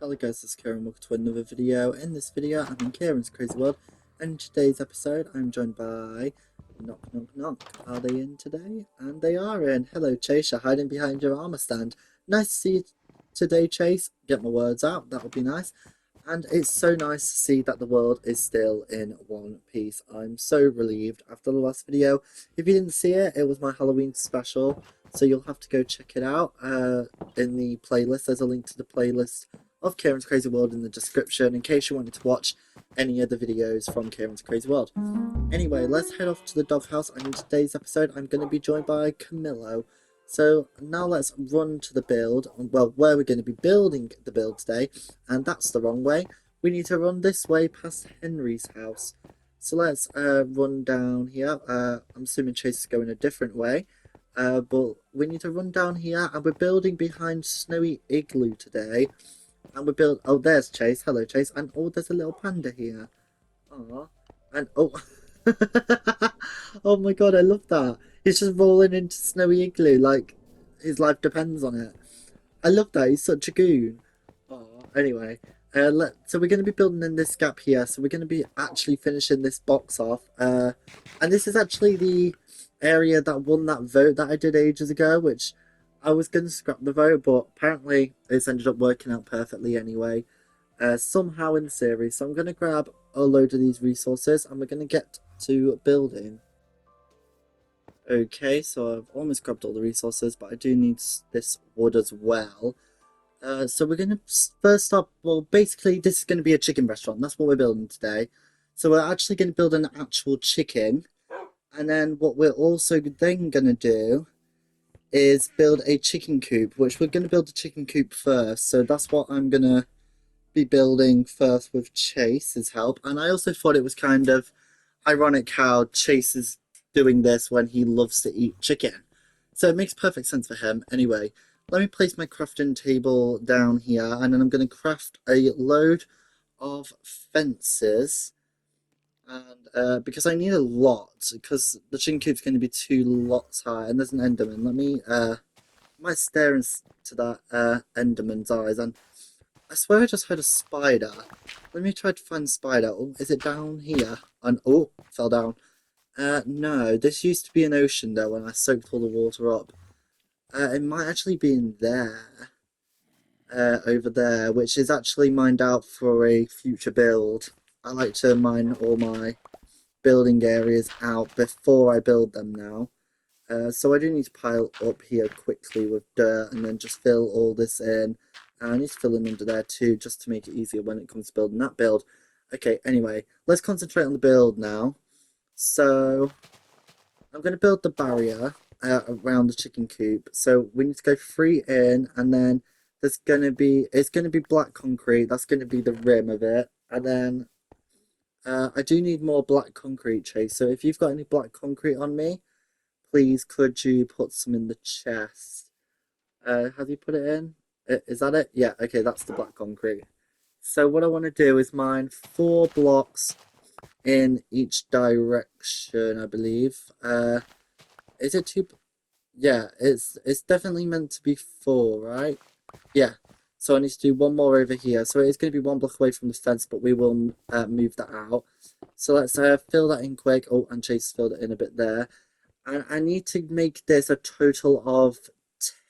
Hello guys, it's Ciaran. Welcome to another video. In this video, I'm in Ciaran's Crazy World, and in today's episode, I'm joined by Knock Knock Knock. Are they in today? And they are in. Hello Chase, you're hiding behind your armor stand. Nice to see you today, Chase. Get my words out, that would be nice. And it's so nice to see that the world is still in one piece. I'm so relieved after the last video. If you didn't see it, it was my Halloween special, so you'll have to go check it out in the playlist. There's a link to the playlist of Ciaran's Crazy World in the description in case you wanted to watch any of the videos from Ciaran's Crazy World. Anyway, let's head off to the doghouse, and in today's episode I'm going to be joined by Camillo. So now let's run to the build, well, where we're going to be building the build today, and that's the wrong way. We need to run this way past Henry's house. So let's run down here. I'm assuming Chase is going a different way, but we need to run down here, and we're building behind Snowy Igloo today. And we build. Oh, there's Chase. Hello, Chase. And oh, there's a little panda here. Aww. And oh, oh my God, I love that. He's just rolling into Snowy Igloo like his life depends on it. I love that. He's such a goon. Oh, anyway, so we're going to be building in this gap here. So we're going to be actually finishing this box off. And this is actually the area that won that vote that I did ages ago, which I was going to scrap the vote, but apparently it's ended up working out perfectly anyway, somehow in the series. So I'm going to grab a load of these resources, and we're going to get to building. Okay, so I've almost grabbed all the resources, but I do need this wood as well. So we're going to first start, well, basically this is going to be a chicken restaurant. That's what we're building today. So we're actually going to build an actual chicken, and then what we're also then going to do is build a chicken coop, which we're going to build a chicken coop first. So that's what I'm going to be building first with Chase's help. And I also thought it was kind of ironic how Chase is doing this when he loves to eat chicken. So it makes perfect sense for him. Anyway, let me place my crafting table down here, and then I'm going to craft a load of fences. And because I need a lot, because the chicken coop's going to be 2 lots high, and there's an enderman. Let me might stare into that enderman's eyes, and I swear I just heard a spider. Let me try to find the spider. Oh, is it down here? And oh, fell down. No, this used to be an ocean though when I soaked all the water up. It might actually be in there. Over there, which is actually mined out for a future build. I like to mine all my building areas out before I build them now. So I do need to pile up here quickly with dirt and then just fill all this in. I need to fill in under there too, just to make it easier when it comes to building that build. Okay, anyway, let's concentrate on the build now. So I'm going to build the barrier around the chicken coop. So we need to go 3 in, and then it's going to be black concrete. That's going to be the rim of it. And then I do need more black concrete, Chase. So if you've got any black concrete on me, please could you put some in the chest? Have you put it in? Is that it? Yeah, okay, that's the black concrete. So what I want to do is mine 4 blocks in each direction, I believe. Is it 2? Yeah, it's definitely meant to be 4, right? Yeah. So I need to do 1 more over here. So it's going to be 1 block away from the fence, but we will move that out. So let's fill that in quick. Oh, and Chase filled it in a bit there. And I need to make this a total of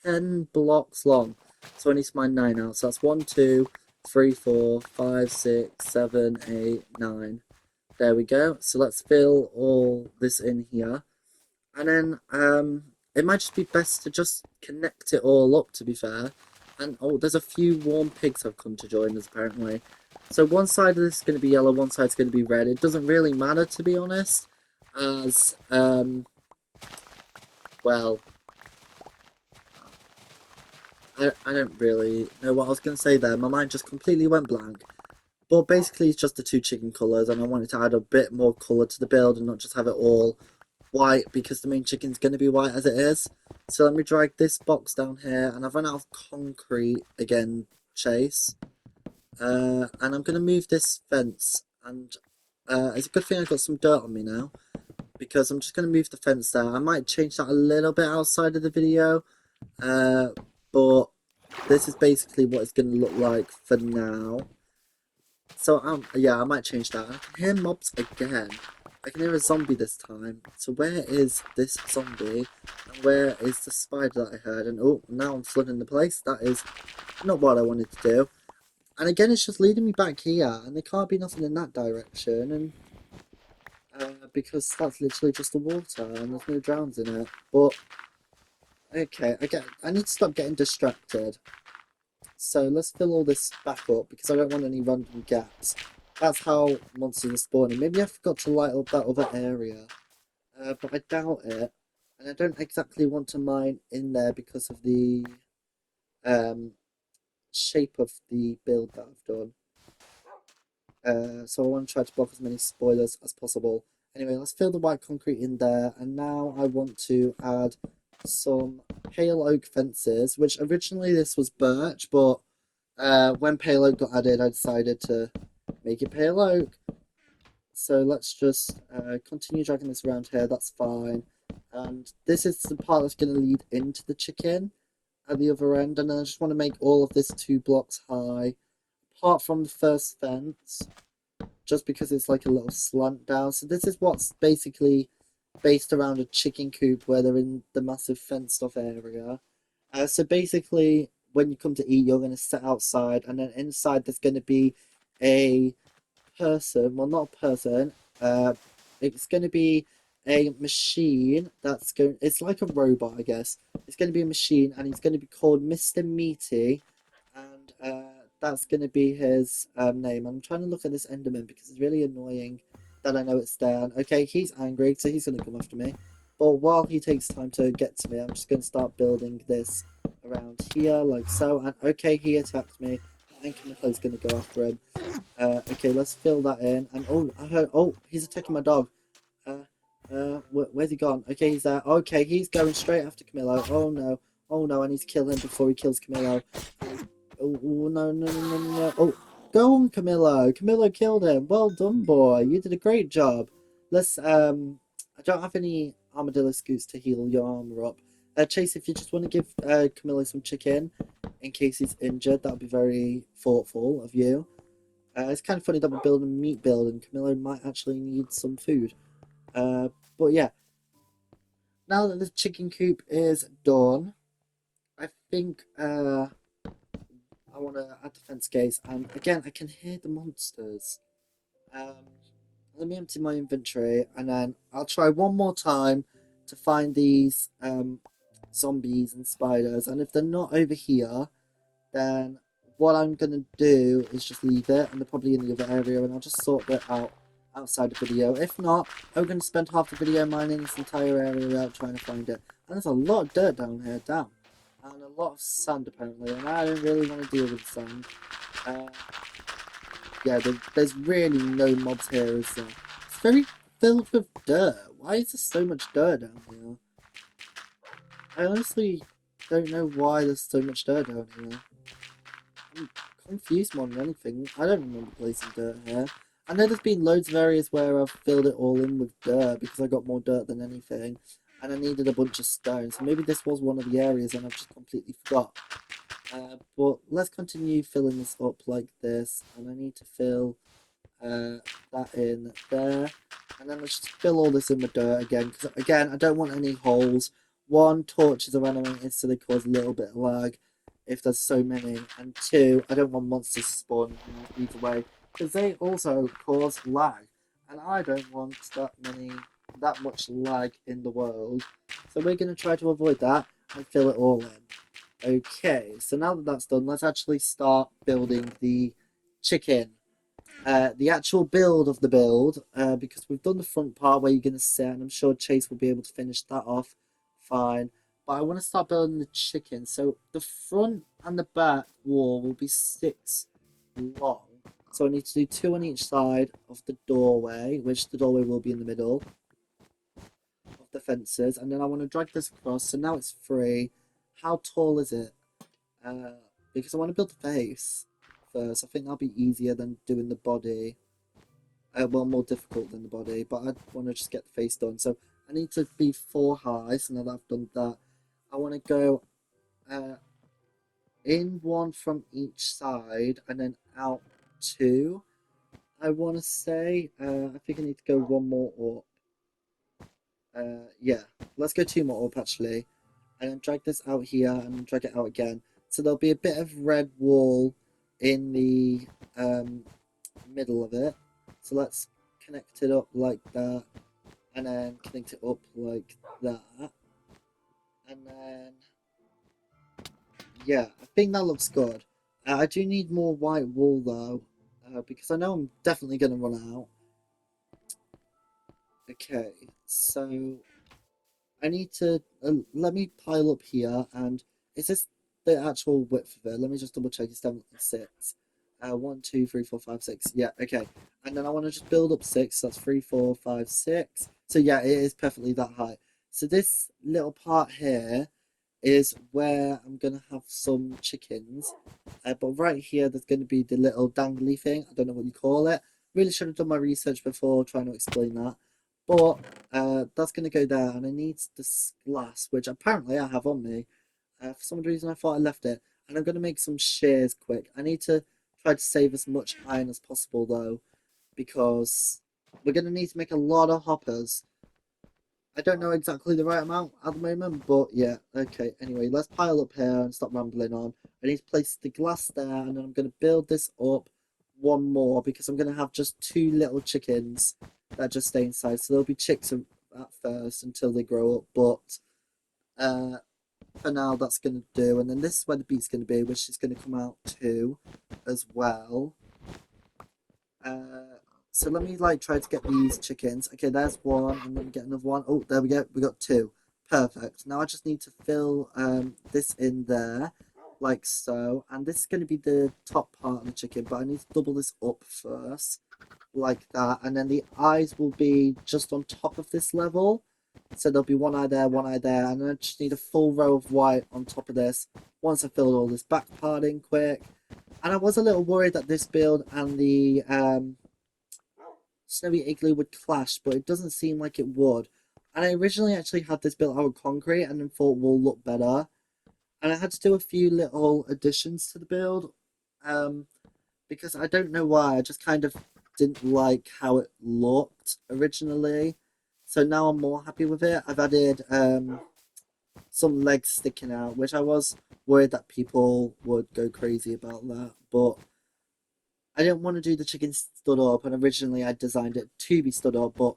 10 blocks long. So I need to mine 9 out. So that's 1, 2, 3, 4, 5, 6, 7, 8, 9. There we go. So let's fill all this in here. And then it might just be best to just connect it all up, to be fair. And oh, there's a few warm pigs have come to join us apparently. So one side of this is going to be yellow, one side's going to be red. It doesn't really matter, to be honest, as well, I don't really know what I was going to say there. My mind just completely went blank. But basically it's just the 2 chicken colours, and I wanted to add a bit more colour to the build and not just have it all white, because the main chicken's going to be white as it is. So let me drag this box down here, and I've run out of concrete again, Chase. And I'm going to move this fence, and it's a good thing I've got some dirt on me now, because I'm just going to move the fence there. I might change that a little bit outside of the video, but this is basically what it's going to look like for now. So yeah, I might change that. I can hear mobs again. I can hear a zombie this time. So where is this zombie? And where is the spider that I heard? And oh, now I'm flooding the place. That is not what I wanted to do. And again, it's just leading me back here, and there can't be nothing in that direction, and because that's literally just the water, and there's no drowns in it. But okay, I need to stop getting distracted. So let's fill all this back up because I don't want any random gaps. That's how monsters are spawning. Maybe I forgot to light up that other area, but I doubt it. And I don't exactly want to mine in there because of the um, shape of the build that I've done. So I want to try to block as many spoilers as possible. Anyway, let's fill the white concrete in there, and now I want to add some pale oak fences, which originally this was birch, but when pale oak got added, I decided to make it pale oak. So let's just continue dragging this around here, that's fine. And this is the part that's going to lead into the chicken at the other end, and then I just want to make all of this 2 blocks high, apart from the first fence, just because it's like a little slant down. So this is what's basically based around a chicken coop where they're in the massive fenced off area. So basically, when you come to eat, you're going to sit outside, and then inside there's going to be a person. Well, not a person. It's going to be a machine that's going. It's like a robot, I guess. It's going to be a machine, and he's going to be called Mr. Meaty, and that's going to be his name. I'm trying to look at this Enderman because it's really annoying that I know it's there. And, okay, he's angry, so he's going to come after me. But while he takes time to get to me, I'm just going to start building this around here, like so. And okay, he attacked me. I think Camilla's going to go after him. Okay, let's fill that in. And oh, I heard. Oh, he's attacking my dog. Where's he gone? Okay, he's there. Okay, he's going straight after Camillo. Oh no. Oh no, I need to kill him before he kills Camillo. Oh, oh no, no, no, no, no. Oh, go on, Camillo. Camillo killed him. Well done, boy. You did a great job. Let's, I don't have any armadillo scoots to heal your armor up. Chase, if you just want to give Camillo some chicken in case he's injured, that would be very thoughtful of you. It's kind of funny that we're building a meat build and Camillo might actually need some food. But yeah, now that the chicken coop is done, I think I want to add the fence gates. And again, I can hear the monsters. Um, Let me empty my inventory and then I'll try one more time to find these zombies and spiders. And if they're not over here, then what I'm going to do is just leave it, and they're probably in the other area, and I'll just sort that out outside the video. If not, I'm going to spend half the video mining this entire area out trying to find it. And there's a lot of dirt down here, damn. And a lot of sand apparently, and I don't really want to deal with sand. Uh, yeah, there's really no mobs here, is there? It's very filled with dirt. Why is there so much dirt down here? I honestly don't know why there's so much dirt down here. I'm confused more than anything. I don't remember placing dirt here. I know there's been loads of areas where I've filled it all in with dirt because I got more dirt than anything. And I needed a bunch of stone. So maybe this was one of the areas and I've just completely forgot. But let's continue filling this up like this. And I need to fill that in there. And then let's just fill all this in with dirt again. Because again, I don't want any holes. One, torches are animated so they cause a little bit of lag if there's so many. And two, I don't want monsters to spawn either way. Because they also cause lag. And I don't want that much lag in the world. So we're going to try to avoid that and fill it all in. Okay, so now that that's done, let's actually start building the chicken. The actual build of the build, because we've done the front part where you're going to sit, and I'm sure Chase will be able to finish that off fine. But I want to start building the chicken. So the front and the back wall will be 6 long. So I need to do 2 on each side of the doorway, which the doorway will be in the middle of the fences. And then I want to drag this across. So now it's 3. How tall is it? Because I want to build the face first. I think that'll be easier than doing the body. Well, more difficult than the body, but I want to just get the face done. So I need to be 4 high. So now that I've done that, I want to go in one from each side and then out two, I want to say. I think I need to go one more up. Yeah, let's go two more up actually. And then drag this out here and drag it out again. So there'll be a bit of red wall in the um, middle of it. So let's connect it up like that. And then connect it up like that. And then, yeah, I think that looks good. I do need more white wool though, because I know I'm definitely going to run out. Okay, so I need to let me pile up here, and is this the actual width of it? Let me just double check. It's definitely six. One, two, three, four, five, six. Yeah, okay. And then I want to just build up six. So that's three, four, five, six. So yeah, it is perfectly that height. So this little part here is where I'm gonna have some chickens. But right here, there's gonna be the little dangly thing. I don't know what you call it. Really should have done my research before trying to explain that. But that's gonna go there, and I need this glass, which apparently I have on me. For some reason, I thought I left it, and I'm gonna make some shears quick. I need to try to save as much iron as possible though, because we're gonna need to make a lot of hoppers. I don't know exactly the right amount at the moment, but yeah, okay. Anyway, let's pile up here and stop rambling on. I need to place the glass there, and then I'm going to build this up one more because I'm going to have just two little chickens that just stay inside. So there'll be chicks at first until they grow up, but uh, for now that's going to do. And then this is where the bee's going to be, which is going to come out too as well. Uh, so let me like try to get these chickens. Okay, there's one, and let me get another one. Oh, there we go. We got two. Perfect. Now I just need to fill this in there, like so. And this is going to be the top part of the chicken, but I need to double this up first, like that. And then the eyes will be just on top of this level. So there'll be one eye there, and I just need a full row of white on top of this. Once I filled all this back part in quick. And I was a little worried that this build and the Snowy Igloo would clash, but it doesn't seem like it would. And I originally actually had this built out of concrete and then thought will look better. And I had to do a few little additions to the build um, because I don't know why. I just kind of didn't like how it looked originally. So now I'm more happy with it. I've added some legs sticking out, which I was worried that people would go crazy about that. But I didn't want to do the chicken stood up, and originally I designed it to be stood up, but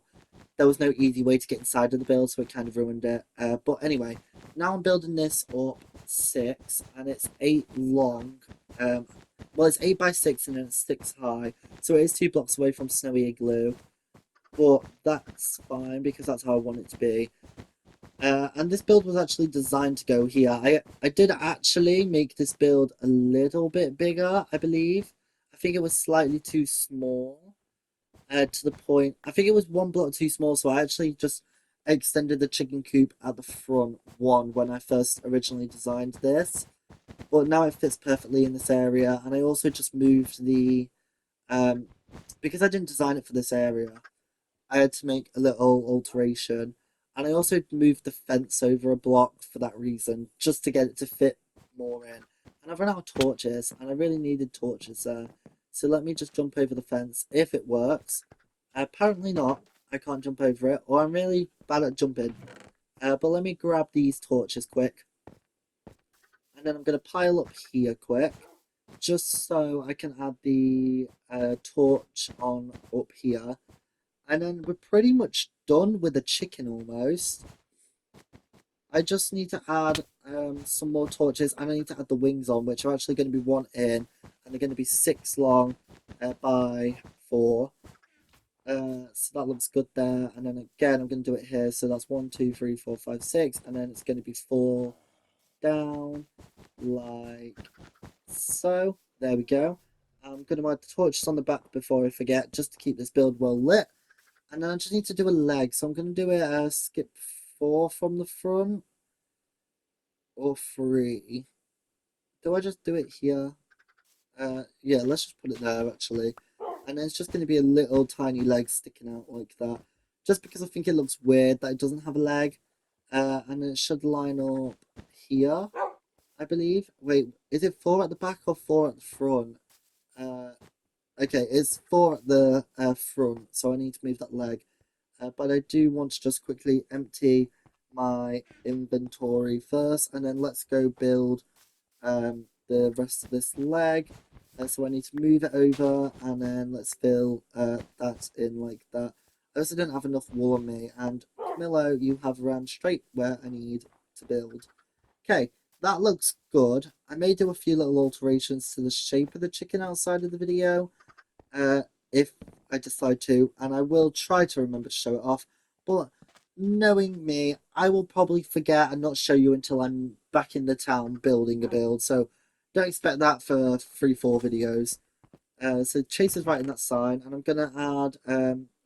there was no easy way to get inside of the build, so it kind of ruined it. But anyway, now I'm building this up six, and it's eight long. Um, well, it's 8 by 6, and then it's 6 high, so it is 2 blocks away from Snowy Igloo. But that's fine because that's how I want it to be. And this build was actually designed to go here. I did actually make this build a little bit bigger, I believe. I think it was slightly too small to the point. I think it was 1 block too small, so I actually just extended the chicken coop at the front one when I first originally designed this. But now it fits perfectly in this area, and I also just moved the um because I didn't design it for this area. I had to make a little alteration, and I also moved the fence over a block for that reason, just to get it to fit more in. And I've run out of torches, and I really needed torches there. So let me just jump over the fence if it works. Apparently not. I can't jump over it, or I'm really bad at jumping. But let me grab these torches quick, and then I'm going to pile up here quick, just so I can add the torch on up here. And then we're pretty much done with the chicken almost. I just need to add some more torches, and I need to add the wings on, which are actually going to be one in, and they're going to be 6 long by 4. So that looks good there. And then again, I'm going to do it here. So that's 1, 2, 3, 4, 5, 6, and then it's going to be 4 down like so. There we go. I'm going to add the torches on the back before I forget, just to keep this build well lit. And then I just need to do a leg. So I'm going to do it skip 4 from the front or 3. Do I just do it here? Yeah, let's just put it there actually. And then it's just going to be a little tiny leg sticking out like that. Just because I think it looks weird that it doesn't have a leg. And then it should line up here. I believe. Wait, is it 4 at the back or 4 at the front? Uh, okay, it's 4 at the front, so I need to move that leg. But I do want to just quickly empty my inventory first, and then let's go build the rest of this leg. So I need to move it over, and then let's fill that in like that. I also don't have enough wool on me, and Camillo, you have ran straight where I need to build. Okay, that looks good. I may do a few little alterations to the shape of the chicken outside of the video, if I decide to, and I will try to remember to show it off. But knowing me, I will probably forget and not show you until I'm back in the town building a build. So don't expect that for 3, 4 videos. So Chase is writing that sign, and I'm gonna add.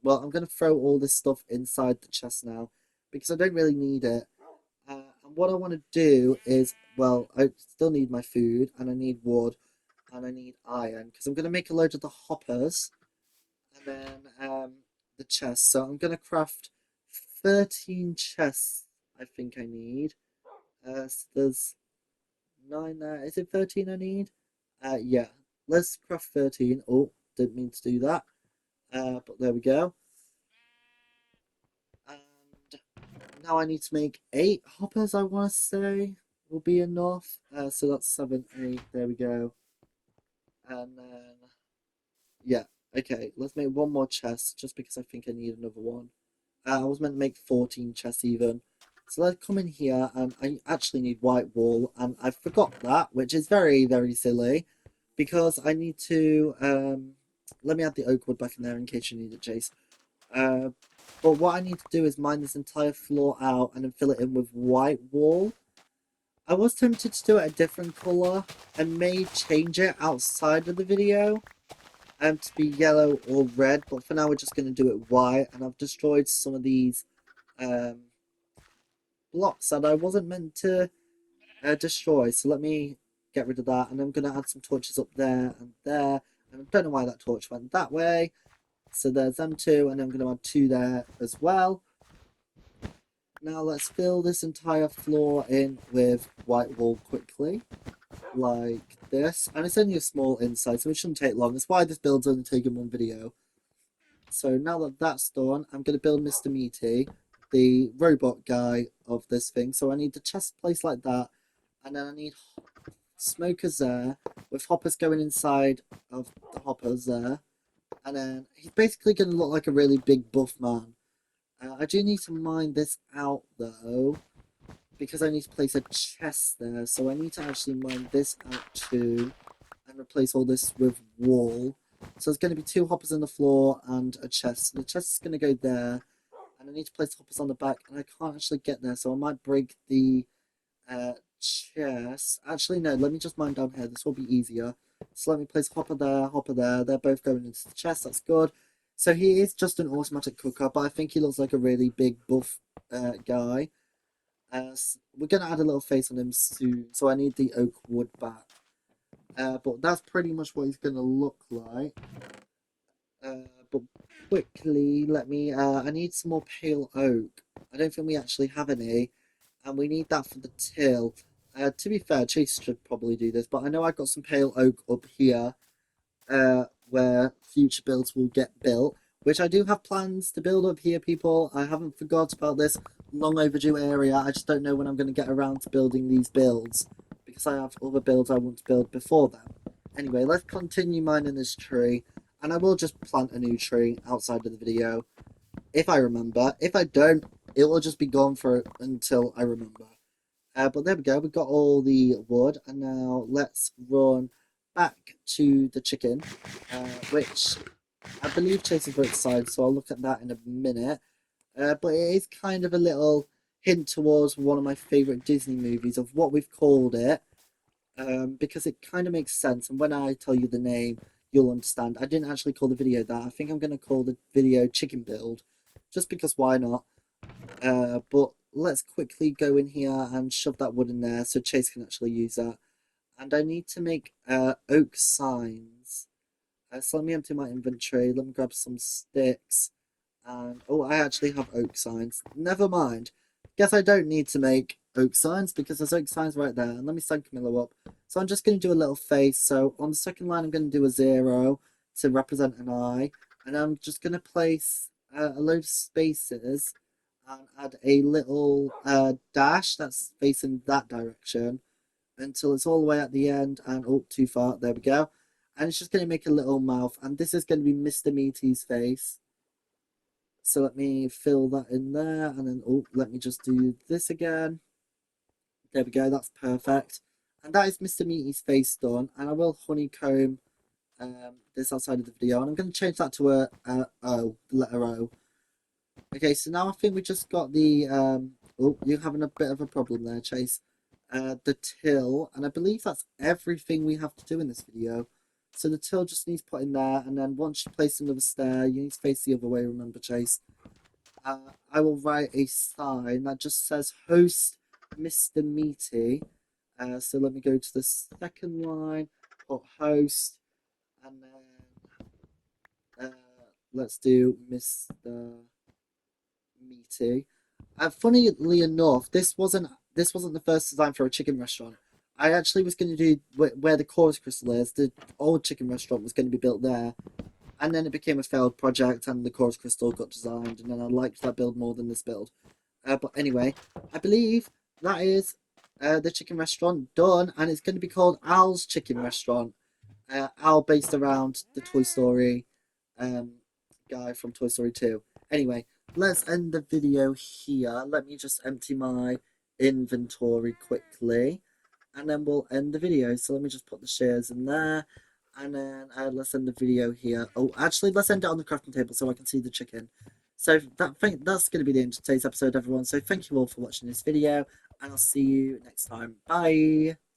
Well, I'm gonna throw all this stuff inside the chest now because I don't really need it. And what I want to do is, well, I still need my food, and I need wood, and I need iron because I'm gonna make a load of the hoppers and then the chest. So I'm gonna craft 13 chests. I think I need. So there's 9 there. Is it 13 I need? Yeah. Let's craft 13. Oh, didn't mean to do that. But there we go. And now I need to make 8 hoppers. I want to say will be enough. So that's 7, 8. There we go. And then yeah. Okay. Let's make one more chest just because I think I need another one. I was meant to make 14 chests even. So let's come in here, and I actually need white wool, and I forgot that, which is very, very silly, because I need to, let me add the oak wood back in there in case you need it, Chase. Uh, but what I need to do is mine this entire floor out and then fill it in with white wool. I was tempted to do it a different colour and may change it outside of the video to be yellow or red, but for now we're just going to do it white, and I've destroyed some of these um, blocks that I wasn't meant to destroy, so let me get rid of that, and I'm going to add some torches up there and there, and I don't know why that torch went that way, so there's them two, and I'm going to add 2 there as well. Now let's fill this entire floor in with white wool quickly, like this, and it's only a small inside, so it shouldn't take long. That's why this build's only taken 1 video. So now that that's done, I'm going to build Mr. Meaty, the robot guy of this thing. So I need the chest placed like that, and then I need smokers there, with hoppers going inside of the hoppers there. And then he's basically going to look like a really big buff man. I do need to mine this out though, because I need to place a chest there. So I need to actually mine this out too, and replace all this with wool. So there's going to be 2 hoppers on the floor and a chest. The chest is going to go there, and I need to place hoppers on the back, and I can't actually get there, so I might break the chest. Actually, no, let me just mine down here. This will be easier. So let me place hopper there, hopper there. They're both going into the chest. That's good. So he is just an automatic cooker, but I think he looks like a really big buff guy. We're going to add a little face on him soon, so I need the oak wood back. But that's pretty much what he's going to look like. But quickly, let me. I need some more pale oak. I don't think we actually have any, and we need that for the till. To be fair, Chase should probably do this, but I know I've got some pale oak up here, where future builds will get built, which I do have plans to build up here, people. I haven't forgot about this long overdue area. I just don't know when I'm going to get around to building these builds, because I have other builds I want to build before then. Anyway, let's continue mining this tree, and I will just plant a new tree outside of the video, if I remember. If I don't, it will just be gone for until I remember. But there we go, we've got all the wood, and now let's run back to the chicken, which I believe Chase is outside, so I'll look at that in a minute. But it is kind of a little hint towards one of my favourite Disney movies of what we've called it, because it kind of makes sense, and when I tell you the name, you'll understand. I didn't actually call the video that. I think I'm going to call the video Chicken Build, just because why not? But let's quickly go in here and shove that wood in there so Chase can actually use that. And I need to make oak signs. So let me empty my inventory. Let me grab some sticks. And oh, I actually have oak signs. Never mind. Guess I don't need to make oak signs because there's oak signs right there. And let me sign Camilla up. So I'm just going to do a little face. So on the second line, I'm going to do a 0 to represent an eye. And I'm just going to place a load of spaces and add a little dash that's facing that direction until it's all the way at the end. And oh, too far. There we go. And it's just going to make a little mouth. And this is going to be Mr. Meaty's face. So let me fill that in there. And then, oh, let me just do this again. There we go, that's perfect. And that is Mr. Meaty's face done. And I will honeycomb this outside of the video. And I'm going to change that to a O, the letter O. Okay, so now I think we just got the... oh, you're having a bit of a problem there, Chase. The till. And I believe that's everything we have to do in this video. So the till just needs put in there. And then once you place another stair, you need to face the other way, remember, Chase. I will write a sign that just says host Mr. Meaty. So let me go to the second line, put host, and then let's do Mr. Meaty. Funnily enough, this wasn't the first design for a chicken restaurant. I actually was going to do where the chorus crystal is. The old chicken restaurant was going to be built there, and then it became a failed project, and the chorus crystal got designed, and then I liked that build more than this build. But anyway, I believe that is the chicken restaurant done, and it's going to be called Al's Chicken Restaurant. Al based around the Toy Story guy from Toy Story 2. Anyway, let's end the video here. Let me just empty my inventory quickly, and then we'll end the video. So let me just put the shares in there. And then let's end the video here. Oh, actually, let's end it on the crafting table so I can see the chicken. So that's going to be the end of today's episode, everyone. So thank you all for watching this video, and I'll see you next time. Bye!